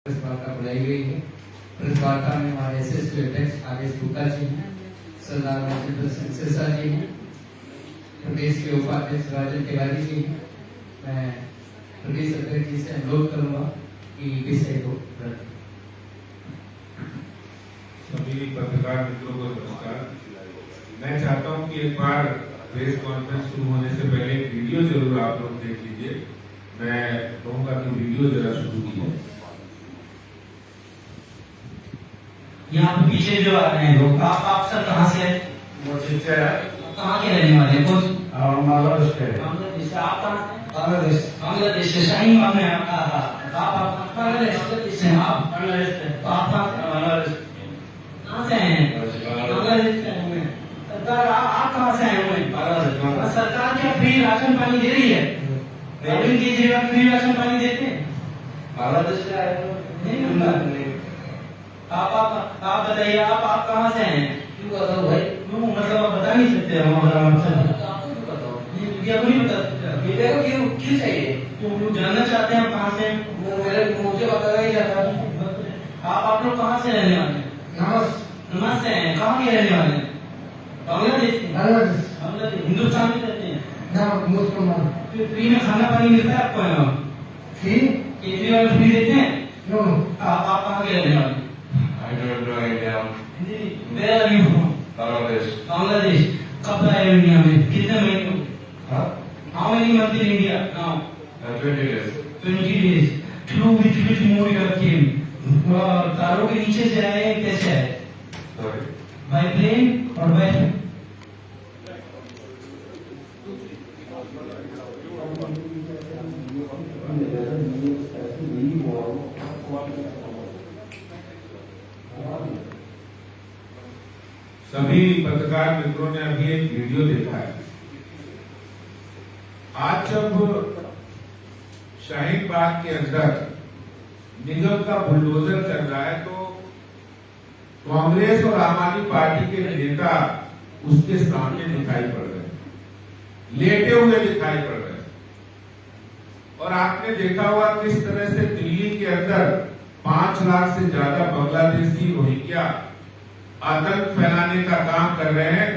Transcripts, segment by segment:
Press वार्ता बुलाई गई है। प्रेस वार्ता में हमारे एसएसपी अध्यक्ष आदेश गुप्ता जी हैं, सरदार राजेंद्र सिंह सिरसा जी हैं, प्रदेश के उपाध्यक्ष राजन तिवारी जी हैं। मैं प्रदेश अध्यक्ष जी से अनुरोध करूंगा कि विषय को रखें। सभी पत्रकार मित्रों को नमस्कार। मैं चाहता हूं कि एक बार प्रेस कॉन्फ्रेंस शुरू होने से पहले एक वीडियो जरूर आप लोग देख लीजिए। मैं कहूंगा कि वीडियो जरा शुरू कीजिए। यहाँ पे पीछे जो आ रहे हैं लोग, आप सर कहाँ से हैं? कहाँ के रहने वाले हैं? बांग्लादेश के। बांग्लादेश। आप कहाँ से? बांग्लादेश। बांग्लादेश से। शाहीन बाग में आप बांग्लादेश से हैं? आप बांग्लादेश से। तो आप बांग्लादेश कहाँ से हैं? बांग्लादेश से हैं। सरकार आप कहाँ से आए हुए? बांग्लादेश। सरकार क्या फ्री राशन पानी दे रही है? अरविंद केजरीवाल फ्री राशन पानी देते हैं? बांग्लादेश से आए हो? नहीं। आप बताइए, आप कहाँ से हैं? क्यों बताओ भाई? क्यों, मतलब आप बता नहीं सकते हम अगर आपसे आपको क्यों बताओ? क्यों नहीं बता? मेरे को क्यों चाहिए? क्यों जानना चाहते हैं आप कहाँ से? मुझे बताना ही चाहता। आप लोग कहाँ से रहने वाले हैं? नमस से हैं। कहाँ के रहने वाले हैं? बांग्लादेश। बांग्लादेश। हिंदुस्तान में रहते हैं? मुसलमान। फ्री में खाना पानी मिलता है आपको यहाँ? फ्री? केजरीवाल फ्री देते हैं? नो। आप कहाँ के रहने वाले हैं? I don't know India. Where are you from? Bangladesh. Bangladesh. कब आए हो इंडिया में? कितने महीने हो? Huh? How many months in India now? 20 days. 20 days. Through which mode you have came? कारों के नीचे से आए, कैसे आए? Sorry. By plane or by? सभी पत्रकार मित्रों ने अभी एक वीडियो देखा है। आज जब शाहीन बाग के अंदर निगम का बुलडोजर चल रहा है तो कांग्रेस और आम आदमी पार्टी के नेता उसके सामने दिखाई पड़ रहे हैं, लेटे हुए दिखाई पड़ रहे हैं। और आपने देखा होगा किस तरह से दिल्ली के अंदर 5 लाख से ज्यादा बांग्लादेशी रोहिंग्या आतंक फैलाने का काम कर रहे हैं।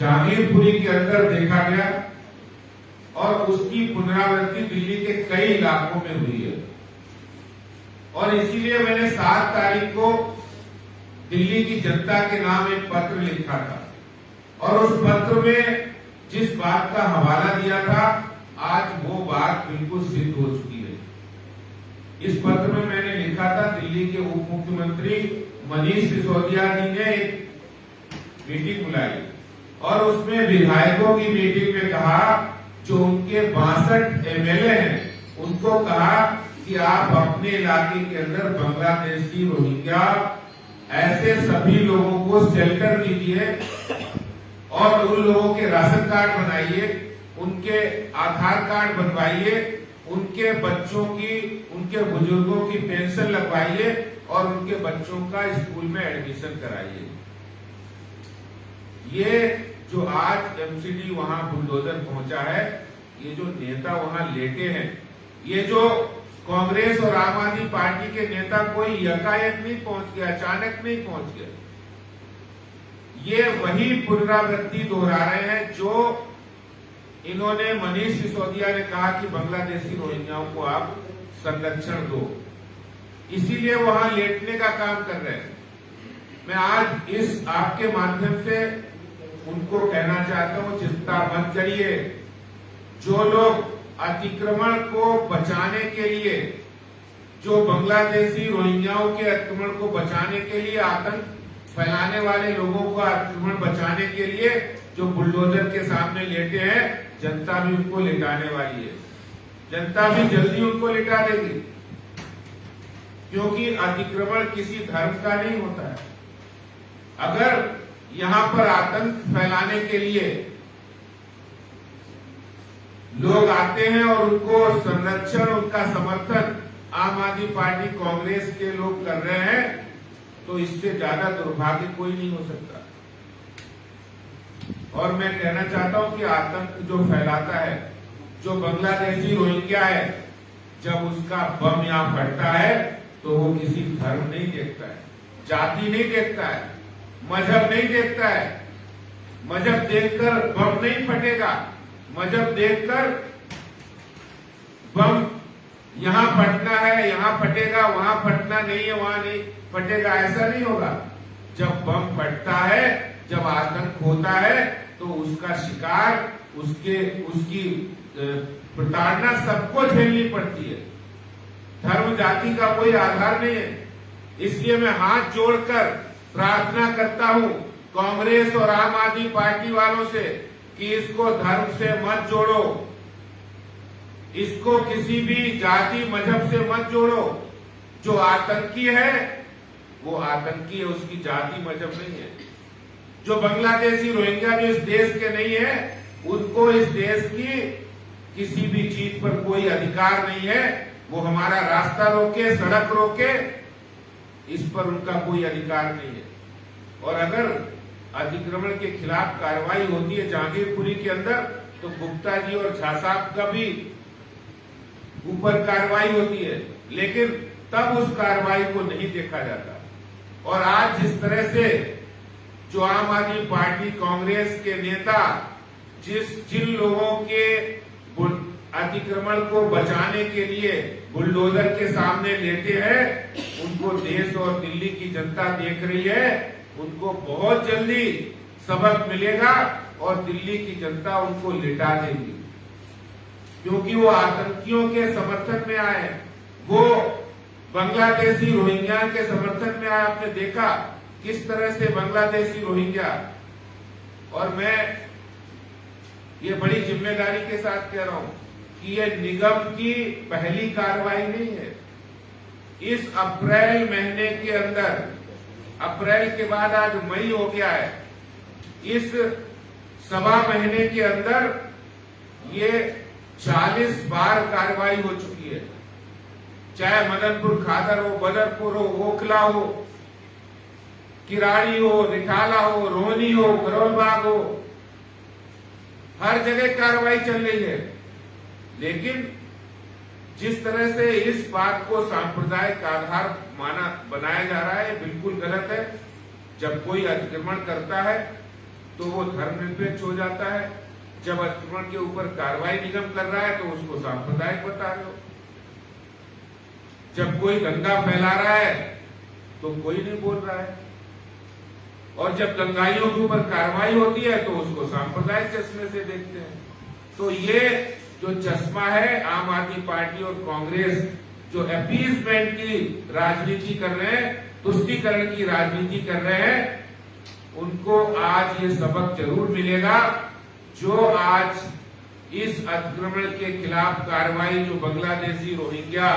जहांगीरपुरी के अंदर देखा गया और उसकी पुनरावृत्ति दिल्ली के कई इलाकों में हुई है। और इसीलिए मैंने 7 तारीख को दिल्ली की जनता के नाम एक पत्र लिखा था और उस पत्र में जिस बात का हवाला दिया था आज वो बात बिल्कुल सिद्ध हो चुकी है। इस पत्र में मैंने लिखा था, दिल्ली के उप मुख्यमंत्री मनीष सिसोदिया जी ने एक मीटिंग बुलाई और उसमें विधायकों की मीटिंग में कहा, जो उनके 62 एमएलए हैं उनको कहा कि आप अपने इलाके के अंदर बांग्लादेशी रोहिंग्या ऐसे सभी लोगों को शेल्टर दीजिए और उन लोगों के राशन कार्ड बनाइए, उनके आधार कार्ड बनवाइए, उनके बच्चों की, उनके बुजुर्गों की पेंशन लगवाइए और उनके बच्चों का स्कूल में एडमिशन कराइए। ये जो आज एमसीडी वहां बुलडोजर पहुंचा है, ये जो नेता वहां लेटे हैं, ये जो कांग्रेस और आम आदमी पार्टी के नेता कोई यकायक नहीं पहुंच गया, अचानक नहीं पहुंच गया। ये वही पुनरावृत्ति दोहरा रहे हैं जो इन्होंने मनीष सिसोदिया ने कहा कि बांग्लादेशी रोहिंग्याओं को आप संरक्षण दो, इसीलिए वहां लेटने का काम कर रहे हैं। मैं आज इस आपके माध्यम से उनको कहना चाहता हूं, चिंता मत करिए। जो लोग अतिक्रमण को बचाने के लिए, जो बांग्लादेशी रोहिंग्याओं के अतिक्रमण को बचाने के लिए, आतंक फैलाने वाले लोगों का अतिक्रमण बचाने के लिए जो बुलडोजर के सामने लेटे हैं, जनता भी उनको लिटाने वाली है। जनता भी जल्दी उनको लिटा देगी, क्योंकि अतिक्रमण किसी धर्म का नहीं होता है। अगर यहां पर आतंक फैलाने के लिए लोग आते हैं और उनको संरक्षण, उनका समर्थन आम आदमी पार्टी, कांग्रेस के लोग कर रहे हैं, तो इससे ज्यादा दुर्भाग्य कोई नहीं हो सकता। और मैं कहना चाहता हूं कि आतंक जो फैलाता है, जो बांग्लादेशी रोहिंग्या है, जब उसका बम यहाँ फटता है तो वो किसी धर्म नहीं देखता है, जाति नहीं देखता है, मजहब नहीं देखता है। मजहब देखकर बम नहीं फटेगा, मजहब देखकर बम यहाँ फटना है यहाँ फटेगा, वहां फटना नहीं है वहां नहीं फटेगा, ऐसा नहीं होगा। जब बम फटता है, जब आतंक होता है, तो उसका शिकार उसकी प्रताड़ना सबको झेलनी पड़ती है। धर्म जाति का कोई आधार नहीं है। इसलिए मैं हाथ जोड़कर प्रार्थना करता हूं कांग्रेस और आम आदमी पार्टी वालों से कि इसको धर्म से मत जोड़ो, इसको किसी भी जाति मजहब से मत जोड़ो। जो आतंकी है वो आतंकी है, उसकी जाति मजहब नहीं है। जो बांग्लादेशी रोहिंग्या जो इस देश के नहीं है, उनको इस देश की किसी भी चीज पर कोई अधिकार नहीं है। वो हमारा रास्ता रोके, सड़क रोके, इस पर उनका कोई अधिकार नहीं है। और अगर अतिक्रमण के खिलाफ कार्रवाई होती है जहांगीरपुरी के अंदर, तो गुप्ता जी और झा साहब का भी ऊपर कार्रवाई होती है, लेकिन तब उस कार्रवाई को नहीं देखा जाता। और आज जिस तरह से जो आम आदमी पार्टी कांग्रेस के नेता जिन लोगों के अतिक्रमण को बचाने के लिए बुलडोजर के सामने लेटे हैं, उनको देश और दिल्ली की जनता देख रही है। उनको बहुत जल्दी सबक मिलेगा और दिल्ली की जनता उनको लिटा देगी, क्योंकि वो आतंकियों के समर्थन में आए, वो बांग्लादेशी रोहिंग्या के समर्थन में आए। आपने देखा किस तरह से बांग्लादेशी रोहिंग्या, और मैं ये बड़ी जिम्मेदारी के साथ कह रहा हूं कि ये निगम की पहली कार्रवाई नहीं है। इस अप्रैल महीने के अंदर, अप्रैल के बाद आज मई हो गया है, इस सवा महीने के अंदर ये 40 बार कार्रवाई हो चुकी है। चाहे मदनपुर खादर हो, बदरपुर हो, ओखला हो, किराड़ी हो, रिठाला हो, रोहनी हो, करोलबाग हो, हर जगह कार्रवाई चल रही है। लेकिन जिस तरह से इस बात को सांप्रदायिक आधार बनाया जा रहा है, बिल्कुल गलत है। जब कोई अतिक्रमण करता है तो वो धर्मनिरपेक्ष हो जाता है। जब अतिक्रमण के ऊपर कार्रवाई निगम कर रहा है तो उसको सांप्रदायिक बता रहे हो। जब कोई दंगा फैला रहा है तो कोई नहीं बोल रहा है, और जब दंगाइयों के ऊपर कार्रवाई होती है तो उसको सांप्रदायिक चश्मे से देखते हैं। तो ये जो चश्मा है, आम आदमी पार्टी और कांग्रेस जो अपीसमेंट की राजनीति कर रहे हैं, तुष्टीकरण की राजनीति कर रहे हैं, उनको आज ये सबक जरूर मिलेगा। जो आज इस अतिक्रमण के खिलाफ कार्रवाई, जो बांग्लादेशी रोहिंग्या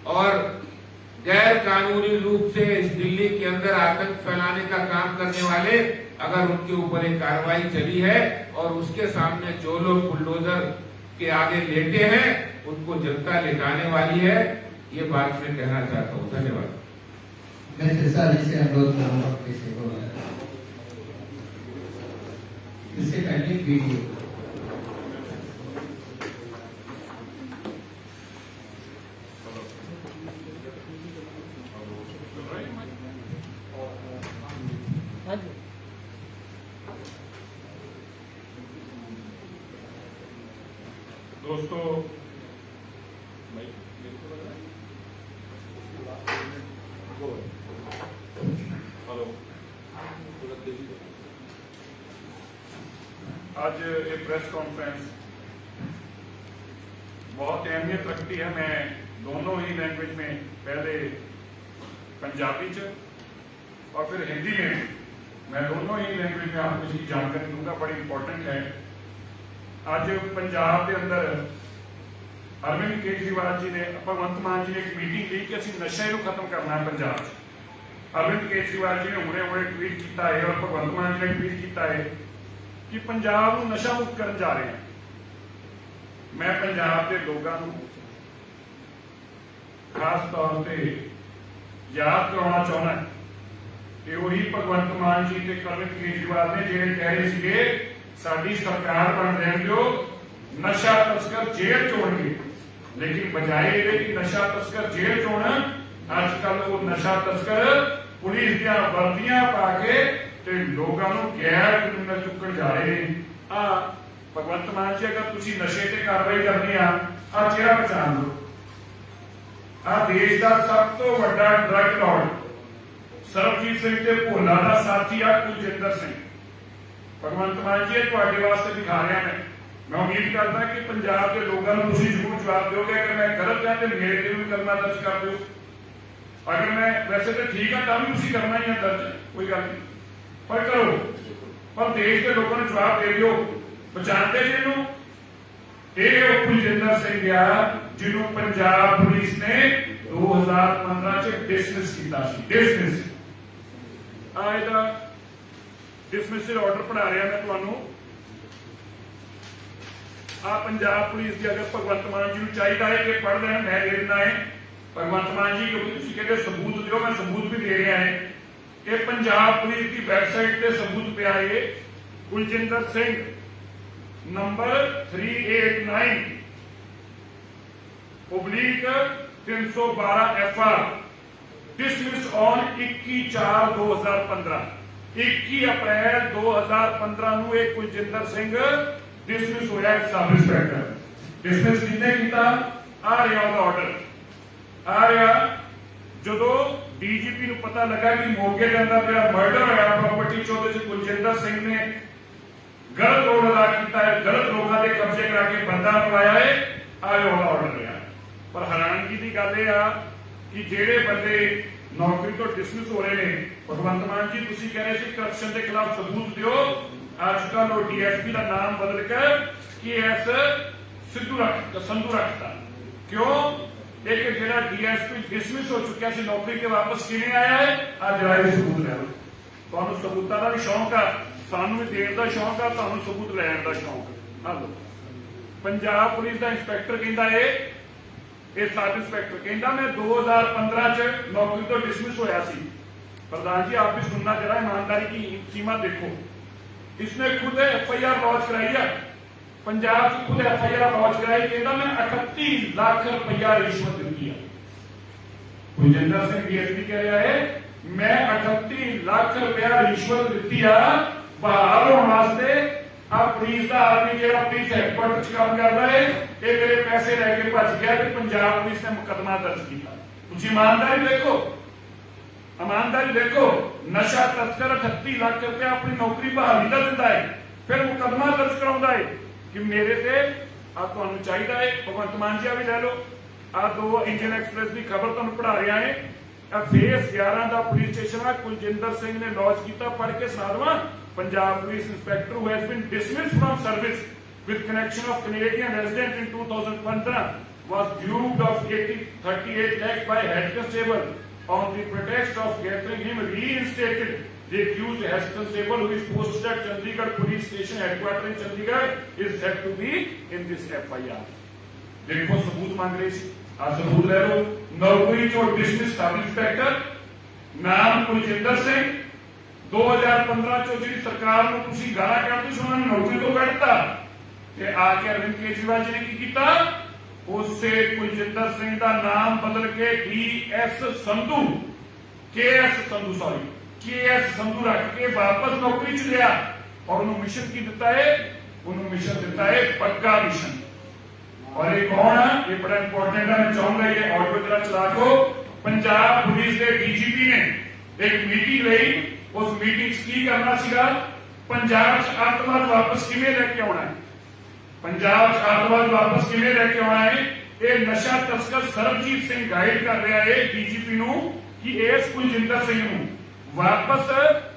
और गैर कानूनी रूप से इस दिल्ली के अंदर आतंक फैलाने का काम करने वाले, अगर उनके ऊपर एक कार्रवाई चली है और उसके सामने जो लोग बुलडोजर के आगे लेटे हैं, उनको जनता लेटाने वाली है। ये बात मैं कहना चाहता हूँ। धन्यवाद। मैं शेषा जी से अनुरोध करूंगा किसी को, इससे पहले वीडियो दोस्तों, हेलो, आज ये प्रेस कॉन्फ्रेंस बहुत अहमियत रखती है। मैं दोनों ही लैंग्वेज में, पहले पंजाबी च और फिर हिंदी में, मैं दोनों ही लैंग्वेज में आपको इसकी जानकारी दूंगा। बड़ी इंपॉर्टेंट है। आज पंजाब के अंदर अरविंद केजरीवाल जी ने, भगवंत मान जी ने एक मीटिंग ली कि असं नशे को खत्म करना है पंजाब। अरविंद केजरीवाल जी ने हुणे ट्वीट किया है और भगवंत मान जी ने ट्वीट किया है कि पंजाब को नशा मुक्त करने जा रहे हैं। मैं पंजाब के लोगों को खास तौर पर याद करवाना चाहना कि वही भगवंत मान जी ते अरविंद केजरीवाल ने जो कह रहे थे साडी सरकार बन रही हो, नशा तस्कर जेल चोड़गे, लेकिन बजाय ये कि नशा तस्कर जेल च होना, अजकल वो नशा तस्कर पुलिस दियां वर्दियां पा के ते लोगों को गैर क्रिमिनल चुक्कण जा रहे हैं। आ भगवंत मान जी अगर तुसी नशे ते कार्रवाई करनी आ चेहरा पहचान लो। आ देश का सब तो बड़ा ड्रग लॉर्ड सरबजीत सिंह ते भोला का साथी आ कुलजिंदर सिंह। भगवंत मान जी तुहाडे वास्ते दिखा रहा मैं उम्मीद करता कि पंजाब के लोगों को तुसी जरूर जवाब दोगे। अगर मैं गलत है तो मेरे ते भी करना दर्ज कर दो, अगर मैं वैसे तो ठीक है तब भी तुसी करना ही है दर्ज, कोई गल नहीं, पर करो। पर देश के लोगों ने जवाब दे दियो। पहचानते जिन्हों ये कुलजिंदर सिंह गया जिन्हों पंजाब पुलिस ने 2015 च डिसमिस किया। डिसमिस आएगा डिसमिसल ऑर्डर पढ़ा रहा मैं तुहानू। आ पंजाब पुलिस की अगर भगवंत मान जी चाहिए है कि पढ़ लें मैं दे देना है भगवंत मान जी, क्योंकि तुम कहते सबूत दो, मैं सबूत भी दे रहा है। ये पंजाब पुलिस की वैबसाइट पे सबूत पे आए Kuljinder Singh number 389 / 312 FR dismissed on 21/4/2015। 21 अप्रैल 2015 ਨੂੰ ਇਹ ਕੁਲਜਿੰਦਰ ਸਿੰਘ डिसमिस होया सब इंस्पैक्टर। डिसमिस कितने किया आ रहा ਉਹਦਾ ਆਰਡਰ आ रहा ਜਦੋਂ ਡੀਜੀਪੀ ਨੂੰ ਪਤਾ ਲੱਗਾ ਕਿ ਮੋਗੇ ਦੇ ਅੰਦਰ ਜਿਹੜਾ ਮਰਡਰ ਹੋਇਆ ਪ੍ਰਾਪਰਟੀ ਚ ਉਹਦੇ ਚ ਕੁਲਜਿੰਦਰ ਸਿੰਘ ਨੇ ਗਲਤ ਰੋਲ ਅਦਾ ਕੀਤਾ ਹੈ, ਗਲਤ ਲੋਕਾਂ ਦੇ ਕਬਜ਼ੇ ਕਰਾ ਕੇ ਬੰਦਾ ਪਵਾਇਆ ਹੈ, ਆਇਆ ਉਹਦਾ ਆਰਡਰ ਰਿਹਾ। ਪਰ ਹੈਰਾਨਗੀ ਦੀ ਗੱਲ ਇਹ ਆ ਕਿ ਜਿਹੜੇ ਬੰਦੇ ਨੌਕਰੀ ਤੋਂ ਡਿਸਮਿਸ ਹੋ ਰਹੇ ਨੇ, ਭਗਵੰਤ ਮਾਨ ਜੀ ਤੁਸੀਂ ਕਹਿ ਰਹੇ ਸੀ ਕਰਪਸ਼ਨ ਦੇ ਖਿਲਾਫ ਸਬੂਤ ਦਿਓ, अजकल वो डीएसपी का नाम बदल कर KS संधू रखता। क्यों? एक जो डीएसपी डिसमिस हो चुका सी नौकरी के वापस किवें आया है, आज आए सबूत लै लो। तुहानू सबूतां दा भी शौक आ, सानू भी देण दा शौक आ, तुहानू सबूत लैण दा शौक आ। लो पंजाब पुलिस का इंस्पैक्टर कहंदा है, ये सब इंस्पैक्टर कहंदा मैं 2015 च नौकरी तो डिसमिस होया सी। प्रधान जी आप भी सुनना जरा, ईमानदारी की सीमा देखो। इसने खुद FIR लॉन्च कराई है, पंजाब की खुद FIR लॉन्च कराई, कहता मैं 38 लाख रुपया रिश्वत दी है। कुलजिंदर सिंह DSP कह रहा है मैं 38 लाख रुपया रिश्वत दी है बहाल होने वास्ते। अब पुलिस का आदमी जो पुलिस हैडक्वार्टर च काम करता है, ये मेरे पैसे लैके भज गया कि पंजाब पुलिस ने मुकदमा दर्ज किया। तुम ईमानदारी देखो, ईमानदारी देखो। नशा तस्कर 38 लाख रुपया अपनी नौकरी बहाली का दिता है, फिर मुकदमा दर्ज कराउंदा है कि मेरे से आ तुहानू चाहिए है। भगवंत मान जी भी लै लो, आ 2 इंडियन एक्सप्रेस की खबर तुहानू पढ़ा रहा है। फेस 11 का पुलिस स्टेशन आ कुलजिंदर सिंह ने लॉन्च किया, पढ़ के सुना दवा। Punjab police inspector who has been dismissed from service with connection of Canadian resident in 2015 was duped of 38 lakhs by head constable on the pretext of getting him reinstated. The accused head constable, who is posted at Chandigarh Police Station headquarters in Chandigarh, is said to be in this FIR. देखो सबूत मांग रहे सी, आ सबूत ले लो। नौकरी चो dismiss sub inspector नाम कुलजिंदर सिंह 2015 चो जी सरकार ਨੂੰ ਤੁਸੀਂ ਗਾਲਾਂ ਕੱਢਦੇ ਸੀ, ਉਹਨਾਂ ਨੇ ਨੌਕਰੀ ਤੋਂ ਕੱਢਤਾ ਤੇ ਆ ਕੇ ਅਰਵਿੰਦ ਕੇਜਰੀਵਾਲ ਜੀ ਨੇ ਕੀ ਕੀਤਾ, ਉਸੇ ਕੁਲਜਿੰਦਰ ਸਿੰਘ ਦਾ ਨਾਮ ਬਦਲ ਕੇ DS ਸੰਧੂ KS ਸੰਧੂ ਰੱਖ ਕੇ ਵਾਪਸ ਨੌਕਰੀ ਚ ਲਿਆ और ਉਹਨੂੰ ਮਿਸ਼ਨ ਕੀ ਦਿੱਤਾ ਹੈ, ਉਹਨੂੰ ਮਿਸ਼ਨ ਦਿੱਤਾ ਹੈ ਪੱਕਾ मिशन। और ये कौन है, ये बड़ा इंपॉर्टेंट है, मैं चाहूंगा ये ऑडियो जरा चला दो। पंजाब पुलिस के DGP ने एक मीटिंग ली, उस मीटिंग की करना सीगा पंजाब च आतंकवाद वापस किवें लेके आना है, पंजाब च आतंकवाद वापस किवें लेके आना है। ये नशा तस्कर सरबजीत सिंह गाइड कर रहा है DGP नूं कि इस कुलजिंदर सिंह नूं वापस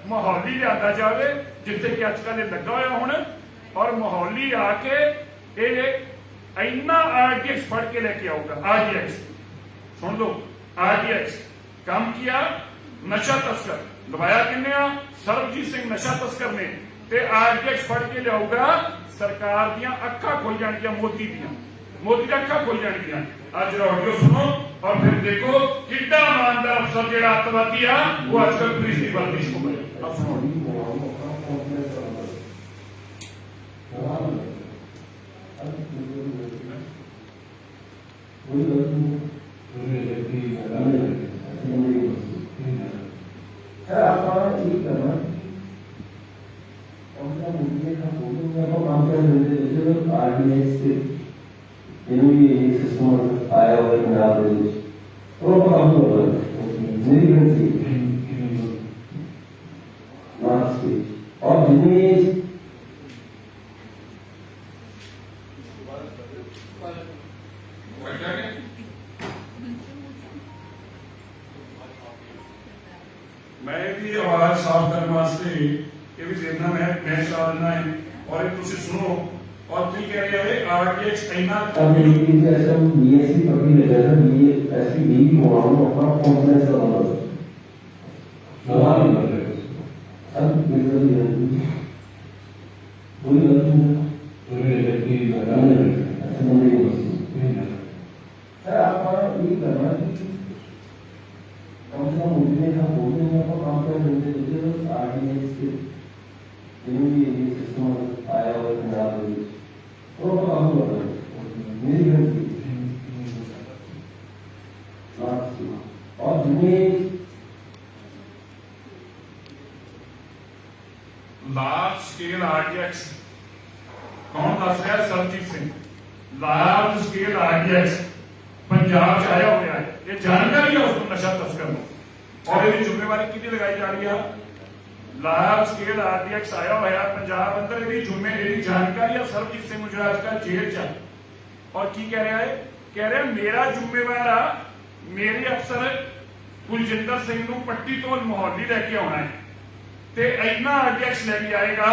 मोहाली लिया जाए जिथे कि अजकल लगा हुआ हुण, और मोहाली आके ये इन्ना RDX फड़ के लेके आऊगा। RDX सुन लो, RDX काम किया नशा तस्कर, लवाया किन्ने सरबजीत सिंह नशा तस्कर ने, ते RDX फड़ के लियाऊगा। सरकार दियां अक्खां खुल जाणगियां, मोदी दी अक्खां खुल जाणगियां। आज ऑडियो सुनो और फिर देखो कितना ईमानदार अफसर जेड़ा अतवादी आ वो आजकल पुलिस की वर्दी को करे। अब सुनो सर आपका ये करना और मुझे का बोलूंगा तो काम कर रहे थे जो आरडीएस के ये सिस्टम आया हुआ है ना तो काम कर रहा है मेरी गलती लास्ट और जिन्हें मैं भी आवाज साफ करने वास्ते ये भी देखना मैं साधना है और एक तुझे सुनो और तुम कह रहे हो आरडीएक्स इतना अब ये ऐसा बीएससी पढ़ी लगा था ये ऐसी भी हुआ हूं अपना कॉन्फिडेंस लगाना सवाल कर रहे हैं अब ये कोई गलती नहीं ऐसा नहीं सर आपका ये करना कौन सा मुद्दे का बोलने का काम कर रहे थे जो आरडीएस के ये सिस्टम आया हुआ है ना तो काम कर रहे हैं मेरी गलती और जिन्हें लार्ज स्केल आरडीएक्स कौन दस रहा है? Surjit Singh. Large scale RDX Punjab च आया हुआ है, ये जानकारी है उसको नशा तस्कर को और ये जिम्मेवारी कितनी लगाई जा रही है? लार्ज स्केल आरडीएक्स आया हुआ है पंजाब अंदर, ये जिम्मेदारी जानकारी है सरजीत सिंह मुझे आजकल जेल च और की कह रहा है? कह रहा है मेरा जिम्मेवार आ मेरे अफसर कुलजिंदर सिंह नूं पट्टी तो मोहाली लैके आना है ते इन्ना आरडीएक्स लैके आएगा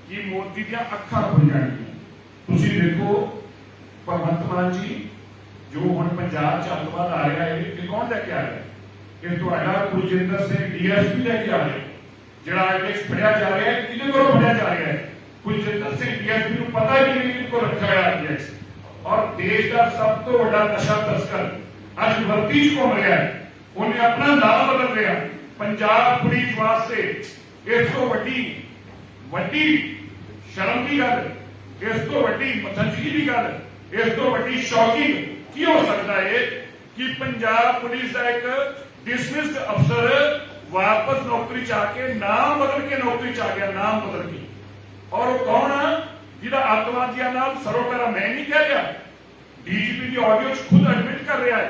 कि मोदी दी अखां खुल जाएंगी। तुसीं देखो भगवंत मान जी जो हुण पंजाब च अतवाद आ रहा है ये कौन लैके आ रहा है? कि तुहाडा कुलजिंदर सिंह डीएसपी लैके आ रहा है। जिहड़ा आरडीएक्स फड़िया जा रहा है किहदे कोलों फड़िया जा रहा है? कुलजिंदर सिंह डीएसपी नूं पता ही नहीं कि को रखा है आरडीएक्स और देश का सब तो बड़ा नशा तस्कर अज वर्दी च घूम रहा है। उन्हें अपना नाम बदल रहा पंजाब पुलिस वास्ते इस तो वड्डी शर्म की गल, इस तो वड्डी मतंजगी की गल, इस तो वड्डी शॉकिंग की हो सकता है कि पंजाब पुलिस का एक डिसमिस्ड अफसर वापस नौकरी चाके नाम बदल के नौकरी च आ गया, नाम बदल के। और वो कौन है जिहड़ा अतवादियों नाल सरोपैरा? मैं नहीं कह रहा, डीजीपी की ऑडियो खुद एडमिट कर रहा है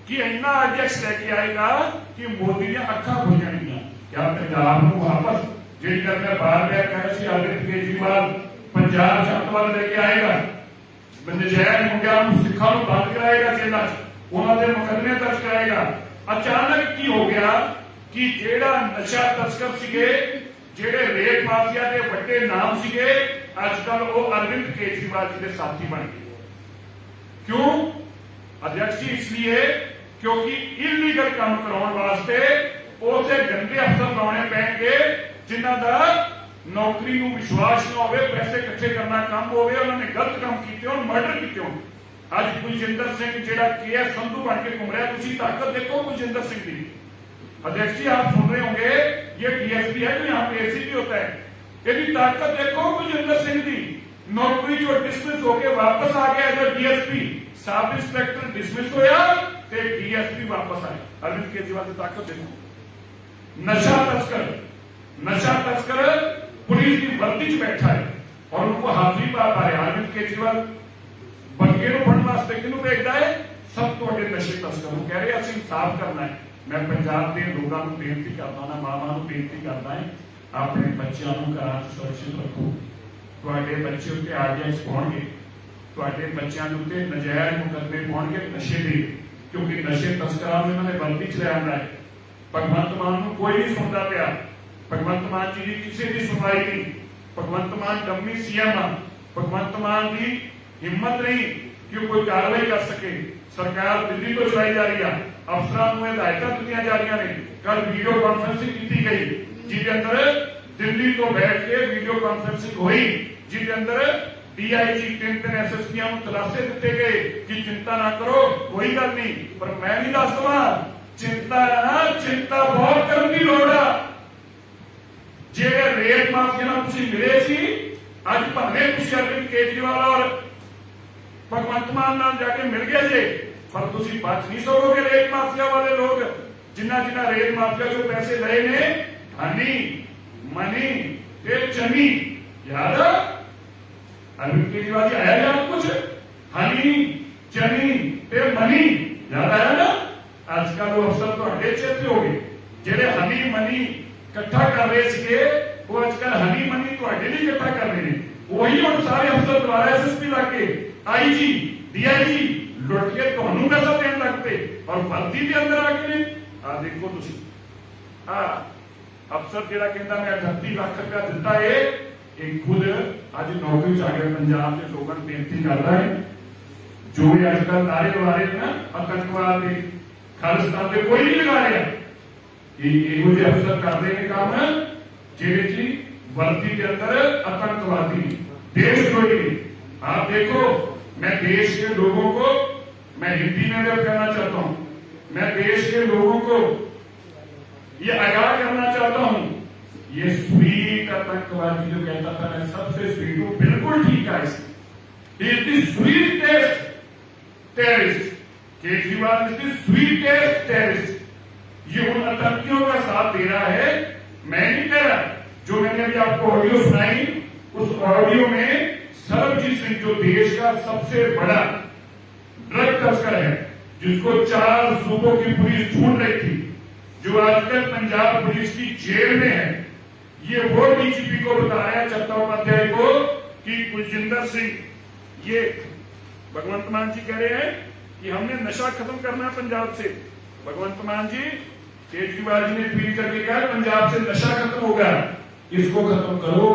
कि इन्ना आरडीएक्स लेके आएगा कि मोदी दी अखां खुल जाएंगियां। क्या पंजाब नूं वापस जिहड़ी गल मैं बार बार कह रहा अरविंद केजरीवाल पंजाब च अतवाद लेके आएगा, नजायज मुंडियां नूं सिखां नूं बंद कराएगा, जेलां च उन्हां दे मुकदमे दर्ज कराएगा। अचानक की हो गया कि जेड़ा नशा तस्कर सीगे, जेड़े रेप माफिया के बड़े नाम सीगे, अजकल वो अरविंद केजरीवाल जी के साथी बन गए। क्यों अध्यक्ष जी? इसलिए क्योंकि इलीगल काम कराने वास्ते उसे गंदे अफसर लाने पैणगे जिन्हां दा नौकरी नूं विश्वास ना होवे, पैसे इकट्ठे करना काम होवे, उन्होंने गलत काम कीते होण, मर्डर कीते होण। अज कुलजिंदर सिंह जेड़ा केएस संधू बन के घूम रहा है, तुसीं ताकत देखो कुलजिंदर सिंह की। अध्यक्ष जी आप सुन रहे होंगे ये डीएसपी है जो यहाँ पे एसीपी होता है, यदि ताकत देखो कुलजिंदर सिंह की। नौकरी जो डिसमिस होके वापस आ गया as DSP, sub inspector dismiss होया ते डीएसपी वापस आए। अरविंद केजरीवाल की ताकत देखो। नशा तस्कर पुलिस की वर्दी च बैठा है और उनको हाथ नहीं पा रहे। अरविंद केजरीवाल बंगे नूं फड़न वास्ते किहनूं भेजदा है? सब तो बड़े नशे तस्कर नूं। कह रहे असीं इंसाफ करना है। मैं पंजाब के लोगों को बेनती करता ना, मावां को बेनती करता है अपने बच्चों को घर सुरक्षित रखो। तुहाडे बच्चे उत्ते आरडीएक्स पाउणगे, तुहाडे बच्चों के उत्ते नजायज मुकदमे पाउणगे नशे दे, क्योंकि नशे तस्करां नूं इन्हां ने वर्दी च लै आंदा है। भगवंत मान नूं कोई नहीं सुनता पिया, भगवंत मान जी की किसी की सुनवाई नहीं। भगवंत मान डम्मी सीएम आ, भगवंत मान की हिम्मत नहीं कि कोई कार्रवाई कर सके। सरकार दिल्ली को चलाई जा रही है, अफसरां नूं हिदायतां दित्तियां जा रही ने। कल वीडियो कॉन्फ्रेंसिंग की गई जिसके अंदर दिल्ली तो बैठ के वीडियो कॉन्फ्रेंसिंग हुई, जिसके अंदर डीआईजी 3 एसएसपीआं नूं तलाशे दिते गए कि चिंता ना करो, कोई गल नहीं। पर मैं नहीं दस दवां चिंता बहुत करने की लोड़ आ। जेड़े रेप माफिया तुसीं मिले सी, अज भावें तुसीं अरविंद केजरीवाल और भगवंत मान नाल जाके मिल गए जे, पर तुसी बच नहीं सकोगे रेत माफिया वाले लोग जिन्ना जिन्ना रेत माफिया जो पैसे लए ने हनी मनी ते चनी याद अरविंद केजरीवाल जी आया याद कुछ हनी चनी ते मनी याद आया ना आजकल वो अफसर तो अड्डे चेते हो गए जेडे हनी मनी इकट्ठा कर रहे थे वो आजकल हनी मनी तो अड्डे नहीं इकट्ठा कर रहे हैं वही और सारे अफसर द्वारा एसएसपी लाके आईजी डीआईजी लुट के ਤੁਹਾਨੂੰ पैसा देने लगते और भर्ती के अंदर आके ने आ देखो तुसी आ अफसर जेड़ा कहता मैं 38 लाख रुपया दिता है एक खुद आज नौकरी च आ गया पंजाब के लोगों बेनती कर रहा है जो भी आजकल नारे लगा रहे हैं ना आतंकवाद के खालिस्तान के कोई नहीं लगा रहा ਇਹੋ ਜਿਹੇ ਅਫਸਰ ਕਰਦੇ ਨੇ ਕੰਮ ਜਿਹੜੇ ਜੀ वर्दी के अंदर आतंकवादी देशद्रोही आप देखो मैं देश के लोगों को मैं हिंदी में व्यक्त करना चाहता हूं मैं देश के लोगों को ये आगाह करना चाहता हूं ये स्वीट आतंकवादी जो कहता था मैं सबसे स्वीट हूं बिल्कुल ठीक है is the sweetest terrorist Kejriwal is the sweetest terrorist ये उन आतंकियों का साथ दे रहा है मैं नहीं कह रहा जो मैंने अभी आपको ऑडियो सुनाई उस ऑडियो में सरबजीत सिंह जो देश का सबसे बड़ा ड्रग तस्कर है जिसको 4 सूबों की पुलिस ढूंढ रही थी जो आजकल पंजाब पुलिस की जेल में है ये वो डीजीपी को बता रहा है चट्टोपाध्याय को कि कुलजिंदर सिंह ये भगवंत मान जी कह रहे हैं कि हमने नशा खत्म करना है पंजाब से भगवंत मान जी केजरीवाल जी ने ट्वीट करके कहा पंजाब से नशा खत्म होगा इसको खत्म करो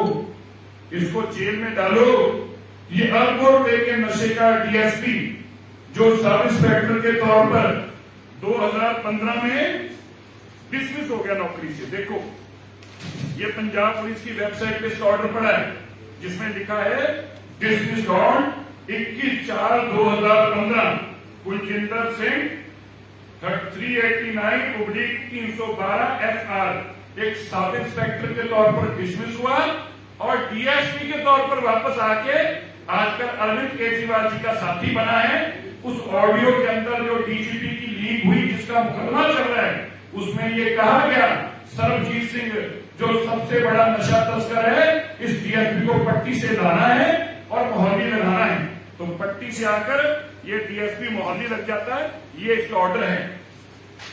इसको जेल में डालो ये अरबों रुपए के नशे का डीएसपी जो सब इंस्पेक्टर के तौर पर 2015 में डिसमिस हो गया नौकरी से देखो ये पंजाब पुलिस की वेबसाइट पे इसका ऑर्डर पड़ा है जिसमें लिखा है dismiss on 21/4/2015 Kuljinder Singh 389/312 FR एक सब इंस्पेक्टर के तौर पर डिसमिस हुआ और डीएसपी के तौर पर वापस आके आजकल अरविंद केजरीवाल जी का साथी बना है उस ऑडियो के अंदर जो डीजीपी की लीक हुई जिसका मुकदमा चल रहा है उसमें ये कहा गया सरबजीत सिंह जो सबसे बड़ा नशा तस्कर है इस डीएसपी को पट्टी से लाना है और मोहाली लगाना है तो पट्टी से आकर ये डीएसपी मोहाली लग जाता है ये इसका ऑर्डर है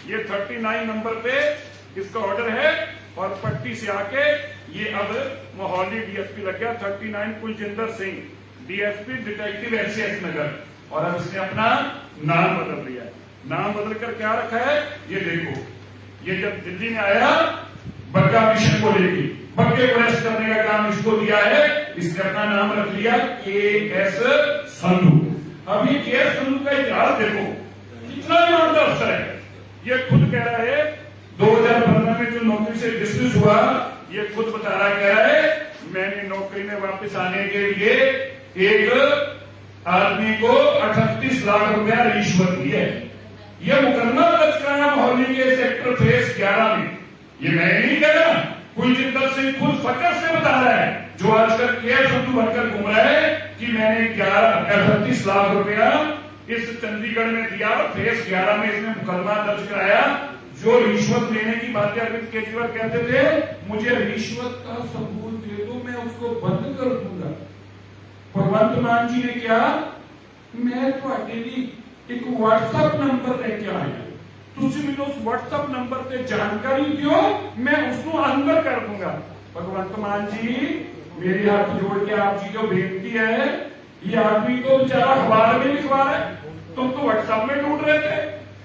ये 39 नंबर पे इसका ऑर्डर है और पट्टी से आके ये अब मोहाली डीएसपी लग गया 39 Kuljinder Singh DSP detective SS Nagar और अब इसने अपना नाम बदल लिया है नाम बदल कर क्या रखा है ये देखो ये जब दिल्ली में आया बग्गा मिशन को लेके बग्गे को अरेस्ट करने का काम इसको दिया है इसने अपना नाम रख लिया KS संधू अब ये KS संधू का इतिहास देखो कितना ईमानदार अफसर है ये खुद कह रहा है 2015 में जो नौकरी से डिसमिस हुआ ये खुद बता रहा कह रहा है मैंने नौकरी में वापस आने के लिए एक आदमी को 38 लाख रुपया रिश्वत दी है यह मुकदमा दर्ज कराया मोहाली के सेक्टर फेस 11 में ये मैं नहीं कह रहा कुलजिंदर सिंह खुद फकर से बता रहा है जो आजकल KS संधू बनकर घूम रहा है कि मैंने 38 लाख रुपया इस चंडीगढ़ में दिया फेस 11 में इसने मुकदमा दर्ज कराया जो रिश्वत लेने की बातें अरविंद केजरीवाल कहते थे मुझे रिश्वत का सबूत दे दो मैं उसको बंद कर दूंगा भगवंत मान जी ने क्या मैं ਤੁਹਾਡੇ ਲਈ एक WhatsApp नंबर लेके आया ਤੁਸੀਂ ਮੈਨੂੰ उस WhatsApp नंबर पे जानकारी दियो मैं उसको अंदर कर दूंगा भगवंत मान जी मेरे हाथ जोड़ के आप जी को बेनती है ये आदमी तो बेचारा अखबार में लिखवा रहा है तुम तो WhatsApp में ढूंढ रहे थे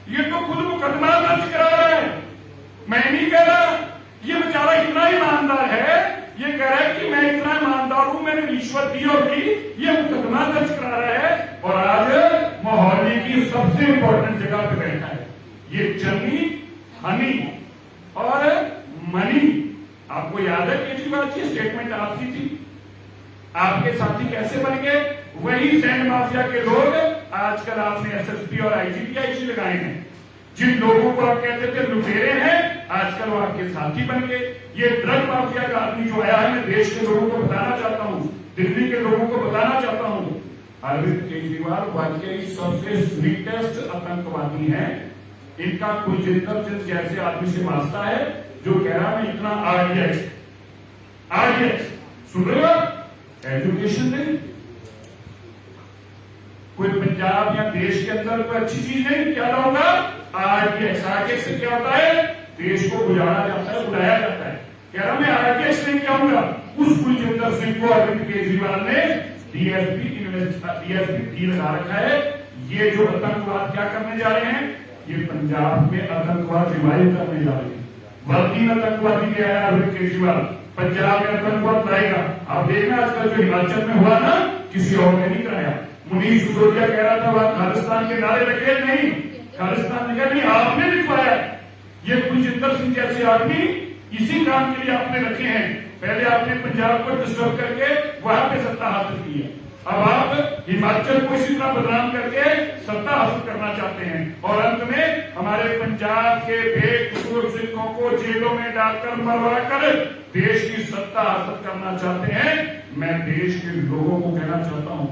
ये तो खुद मुकदमा दर्ज करा रहा है मैं नहीं कह रहा ये बेचारा इतना ईमानदार है ये कह रहा है कि मैं इतना ईमानदार हूं मैंने रिश्वत दी होगी ये मुकदमा दर्ज करा रहा है और आज मोहाली की सबसे इंपॉर्टेंट जगह पे बैठा है ये चनी हनी और मनी आपको याद है केजरीवाल की स्टेटमेंट आपकी थी आपके साथी कैसे बन गए वही सैंड माफिया के लोग आजकल आपने एसएसपी और आईजीपीआईजी लगाए हैं जिन लोगों को आप कहते थे लुटेरे हैं आजकल वो आपके साथी बन गए ये ड्रग माफिया का आदमी जो आया है मैं देश के लोगों को बताना चाहता हूं दिल्ली के लोगों को बताना चाहता हूं अरविंद केजरीवाल वाकई सबसे स्वीटेस्ट आतंकवादी हैं। इनका कुलजिंदर सिंह जैसे आदमी से वास्ता है जो कह रहा मैं इतना आरडीएक्स सुन रहे हो, एजुकेशन नहीं, कोई पंजाब या देश के अंदर कोई अच्छी चीज नहीं, क्या होगा आरडीएक्स से क्या होता है, देश को गुजारा जाता है, बुलाया जाता है। कह रहा मैं आरडीएक्स नहीं क्या होगा, उस कुलजिंदर सिंह को अरविंद केजरीवाल ने डीएसपी लगा रखा है। ये जो आतंकवाद क्या करने जा रहे हैं, ये पंजाब में आतंकवाद रिवाइव करने जा रहे हैं। वर्दी आतंकवादी क्या है अरविंद केजरीवाल, पंजाब में आतंकवाद लाएगा। आप देखना आजकल जो हिमाचल में हुआ ना, किसी और ने नहीं कराया। मुनीष सिसोदिया कह रहा था वहां खालिस्तान के नारे लगे, नहीं, खालिस्तान ने कहा नहीं आपने लिखवाया। ये कुलजिंदर सिंह जैसे आदमी इसी काम के लिए आपने रखे हैं। पहले आपने पंजाब को डिस्टर्ब करके वहां पे सत्ता हासिल की है, अब आप हिमाचल को इसी तरह बदनाम करके सत्ता हासिल करना चाहते हैं और अंत में हमारे पंजाब के बेकसूर सिखों को जेलों में डालकर मरवा कर देश की सत्ता हासिल करना चाहते हैं। मैं देश के लोगों को कहना चाहता हूं,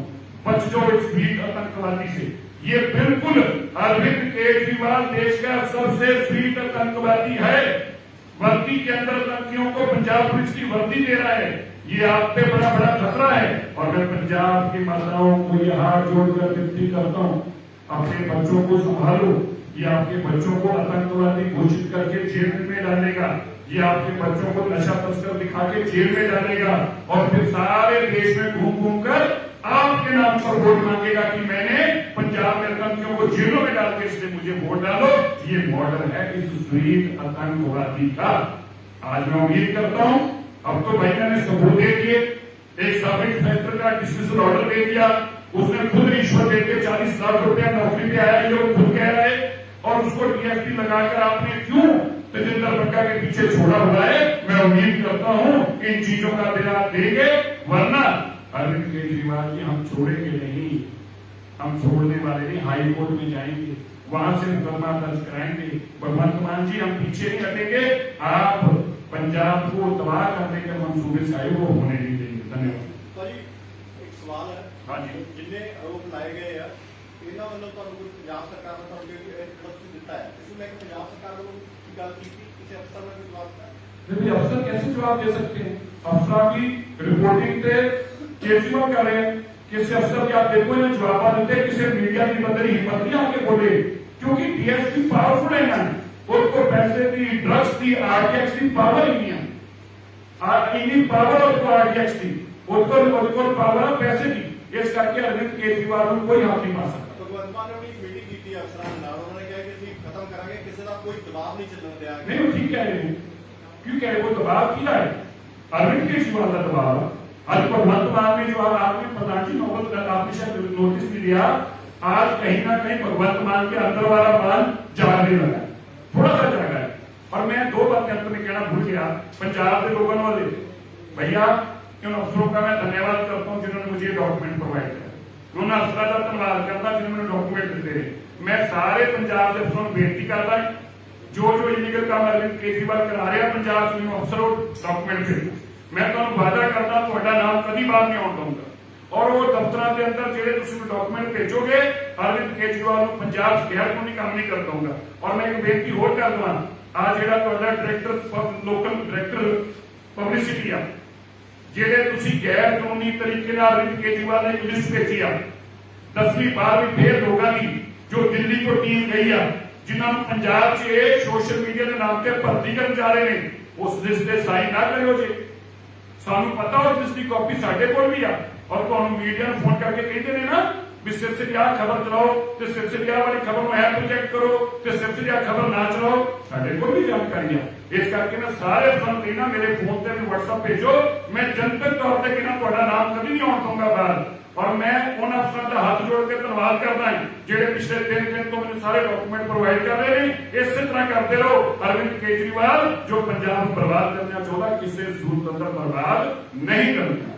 बच जाओ इस स्वीट आतंकवादी से। ये बिल्कुल अरविंद केजरीवाल देश का सबसे स्वीट आतंकवादी है। वर्दी के अंदर आतंकियों को पंजाब पुलिस की वर्दी दे रहा है, ये आप पे बड़ा बड़ा खतरा है। और मैं पंजाब की माताओं को ये हाथ जोड़कर विनती करता हूं, अपने बच्चों को संभालो। ये आपके बच्चों को आतंकवादी घोषित करके जेल में डालेगा, ये आपके बच्चों को नशा तस्कर दिखा के जेल में डालेगा और फिर सारे देश में घूम घूम कर आपके नाम पर वोट मांगेगा कि मैंने पंजाब में आतंकियों को जेलों में डाल के इसलिए मुझे वोट डालो। ये मॉडल है इस स्वीट आतंकवादी का। आज मैं उम्मीद करता हूं, अब तो भाई मैंने सबूत दे दिए, एक सब इंस्पेक्टर का डिसमिसल ऑर्डर दे दिया, उसने खुद रिश्वत देके 40 लाख रुपया नौकरी पे आया, ये खुद कह रहा है, और उसको डीएसपी लगाकर आपने क्यों तेजिंदर बग्गा के पीछे छोड़ा हुआ है। मैं उम्मीद करता हूं इन चीजों का दिल आप देंगे, वरना अरविंद केजरीवाल जी हम छोड़ेंगे नहीं, हम छोड़ने वाले नहीं। हाई कोर्ट में जाएंगे, वहां से मुकदमा दर्ज कराएंगे। भगवंत मान जी हम पीछे नहीं हटेंगे, आप पंजाब को तबाह करने के मंसूबे से वो होने नहीं देंगे। धन्यवाद। एक सवाल है, हाँ जी, जिन्हें आरोप लाए गए हैं ਇਹਨਾਂ ਵੱਲੋਂ ਤੁਹਾਨੂੰ ਕੋਈ ਪੰਜਾਬ ਸਰਕਾਰ ਨੇ ਤੁਹਾਨੂੰ ਕੋਈ ਤਸਦੀਕ ਦਿੱਤਾ है, इसमें मैं पंजाब सरकार ਵੱਲੋਂ की गल की थी, किसी अफसर ने कोई जवाब दिया? नहीं, अफसर कैसे जवाब दे सकते हैं? अफसर की रिपोर्टिंग पे केजरीवाल कर रहे हैं, किसी अफसर की आप देखो ना जवाब देते, किसी मीडिया की बंदे हिम्मत नहीं आके बोले, क्योंकि डीएसपी पावरफुल है ना, उनको पैसे दी, ड्रग्स दी, आरडीएक्स की पावर ही नहीं है, इन्हीं पावर और आरडीएक्स की उनको पावर पैसे दी। इस करके अरविंद केजरीवाल को कोई हाथ नहीं पा सकता। भगवंत मान ने अपनी मीटिंग की थी अफसरां नाल, उन्होंने कहा कि ਅਸੀਂ खत्म करांगे, किसी का कोई दबाव नहीं चलने दिया। नहीं, वो ठीक कह रहे हैं, क्यों कह रहे वो दबाव किया है, अरविंद केजरीवाल का दबाव। आज भगवंत मान में जो आपने प्रधान जी नौबत आपने शायद नोटिस भी दिया, आज कहीं ना कहीं भगवंत मान के अंदर वाला मान जागने लगा, थोड़ा सा जागा है। और मैं दो बातें अंत में कहना भूल गया, पंजाब के लोगों वाले भैया इन अफसरों का मैं धन्यवाद करता हूं जिन्होंने मुझे डॉक्यूमेंट प्रोवाइड किया, उन्होंने अफसर का धन्यवाद करता जिन्होंने डॉक्यूमेंट दे रहे। मैं सारे पंजाब के अफसरों को बेनती करता है, जो इलीगल काम अरविंद केजरीवाल करा रहे हैं पंजाब से अफसरों डॉक्यूमेंट भेजो। मैं ਤੁਹਾਨੂੰ वादा करता ਤੁਹਾਡਾ नाम कभी बाहर नहीं आउण दूंगा, और वो दफ्तਰਾਂ ਦੇ ਅੰਦਰ ਜਿਹੜੇ ਤੁਸੀਂ ਡਾਕੂਮੈਂਟ ਭੇਜੋਗੇ ਅਰਵਿੰਦ ਕੇਜਰੀਵਾਲ ਨੂੰ ਪੰਜਾਬ 'ਚ ਗੈਰ ਕਾਨੂੰਨੀ ਕੰਮ ਨਹੀਂ ਕਰਨ ਦਊਂਗਾ। और मैं एक बेनती होर कर दवां, आ ਜਿਹੜਾ ਤੁਹਾਡਾ डायरेक्टर लोकल डायरेक्टर पब्लिसिटी आ, ਜਿਹੜੇ ਤੁਸੀਂ गैर कानूनी तरीके ਨਾਲ अरविंद केजरीवाल ने एक लिस्ट भेजी आ 10वीं 12वीं फेल लोगों की जो दिल्ली को टीम गई आ, जिन्होंने पंजाब 'ਚ सोशल मीडिया के नाम से भर्ती करन जा रहे हैं, उस लिस्ट ते साइन ना करियो जी। सानू पता उस लिस्ट की कॉपी साडे कोल भी आ, और तुहानू मीडिया ਨੂੰ फोन करके कहते हैं ना भी सिलसिले आ खबर चलाओ ते सिलसिले आ वाली खबर ਨੂੰ है प्रोजेक्ट करो ते सिलसिले आ खबर ना चलाओ, साडे कोल भी जानकारी आ। इस करके ना सारे फन लेना मेरे फोन ते भी व्हाट्सएप भेजो, मैं जनतक तौर पर कहना ਤੁਹਾਡਾ नाम कभी नहीं आउण दूंगा बाहर। और मैं उन अफसरों का हाथ जोड़ के धन्यवाद करता हूं जेडे पिछले 3 दिन तो मुझे सारे डॉक्यूमेंट प्रोवाइड कर रहे हैं। इस तरह करते रहो। अरविंद केजरीवाल जो पंजाब को बर्बाद करना चाहता, किसी सूरत अंदर बर्बाद नहीं करना।